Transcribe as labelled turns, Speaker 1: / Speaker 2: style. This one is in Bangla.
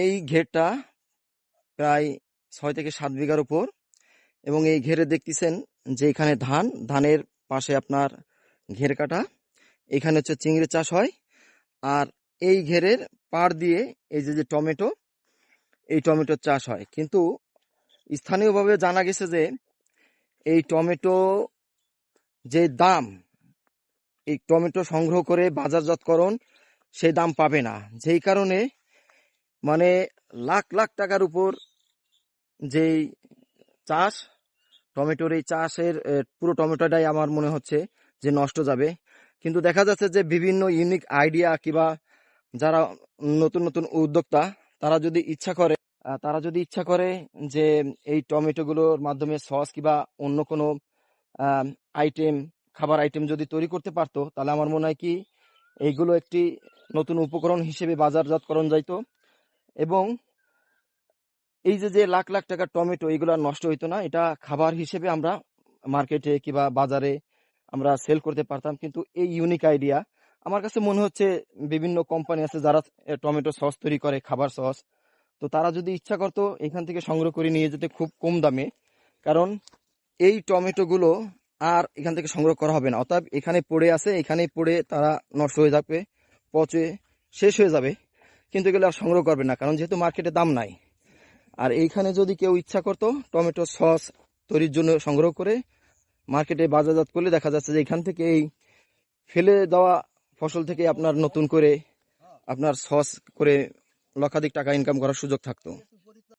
Speaker 1: এই ঘেরটা প্রায় 6 থেকে 7 বিঘার উপর, এবং এই ঘেরে দেখতেছেন যে এখানে ধানের পাশে আপনার ঘের কাটা, এখানে হচ্ছে চিংড়ি চাষ হয়। আর এই ঘেরের পাড় দিয়ে এই যে টমেটো, এই টমেটোর চাষ হয়। কিন্তু স্থানীয়ভাবে জানা গেছে যে এই টমেটো যে দাম, এই টমেটো সংগ্রহ করে বাজারজাতকরণ সেই দাম পাবে না, যেই কারণে মানে লাখ লাখ টাকার উপর যেই চাষ, টমেটোর এই চাষের পুরো টমেটোটাই আমার মনে হচ্ছে যে নষ্ট যাবে। কিন্তু দেখা যাচ্ছে যে বিভিন্ন ইউনিক আইডিয়া কিংবা যারা নতুন নতুন উদ্যোক্তা, তারা যদি ইচ্ছা করে যে এই টমেটোগুলোর মাধ্যমে সস কিংবা অন্য কোনো আইটেম, খাবার আইটেম যদি তৈরি করতে পারতো, তাহলে আমার মনে হয় কি এইগুলো একটি নতুন উপকরণ হিসেবে বাজারজাতকরণ যাইতো, এবং এই যে লাখ লাখ টাকার টমেটো এগুলো আর নষ্ট হইতো না। এটা খাবার হিসেবে আমরা মার্কেটে কিংবা বাজারে আমরা সেল করতে পারতাম। কিন্তু এই ইউনিক আইডিয়া আমার কাছে মনে হচ্ছে বিভিন্ন কোম্পানি আছে যারা টমেটো সস তৈরি করে, খাবার সস, তো তারা যদি ইচ্ছা করতো এখান থেকে সংগ্রহ করে নিয়ে যেতে খুব কম দামে, কারণ এই টমেটোগুলো আর এখান থেকে সংগ্রহ করা হবে না। অর্থাৎ এখানে পড়ে আছে, এখানেই পড়ে তারা নষ্ট হয়ে যাবে, পচে শেষ হয়ে যাবে, কিন্তু এগুলো আর সংগ্রহ করবে না, কারণ যেহেতু মার্কেটে দাম নাই। আর এইখানে যদি কেউ ইচ্ছা করতো টমেটো সস তৈরির জন্য সংগ্রহ করে মার্কেটে বাজারজাত করলে, দেখা যাচ্ছে যে এখান থেকে এই ফেলে দেওয়া ফসল থেকে আপনার নতুন করে আপনার সস করে লক্ষাধিক টাকা ইনকাম করার সুযোগ থাকতো।